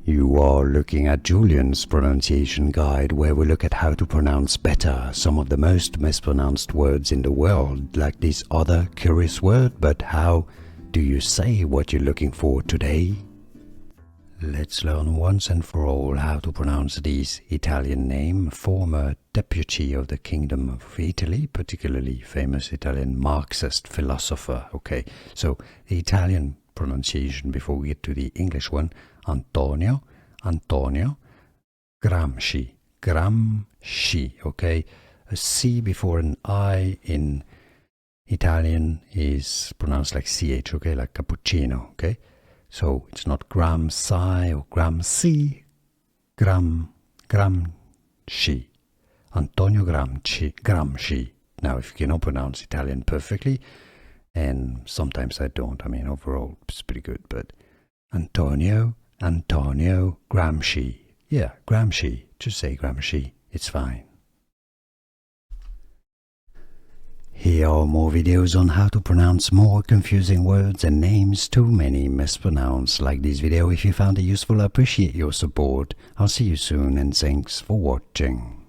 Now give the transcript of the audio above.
You are looking at Julian's pronunciation guide, where we look at how to pronounce better some of the most mispronounced words in the world, like this other curious word. But how do you say what you're looking for today? Let's learn once and for all how to pronounce this Italian name, former deputy of the Kingdom of Italy, particularly famous Italian Marxist philosopher. Okay, so the Italian pronunciation before we get to the English one: Antonio Gramsci, okay? A C before an I in Italian is pronounced like CH, okay? Like cappuccino, okay? So it's not Gramsci or Gramsci, Gramsci. Antonio Gramsci. Now, if you cannot pronounce Italian perfectly, and sometimes I don't, I mean, overall it's pretty good, but Antonio Gramsci. Yeah, Gramsci. Just say Gramsci. It's fine. Here are more videos on how to pronounce more confusing words and names too many mispronounced. Like this video if you found it useful. I appreciate your support. I'll see you soon and thanks for watching.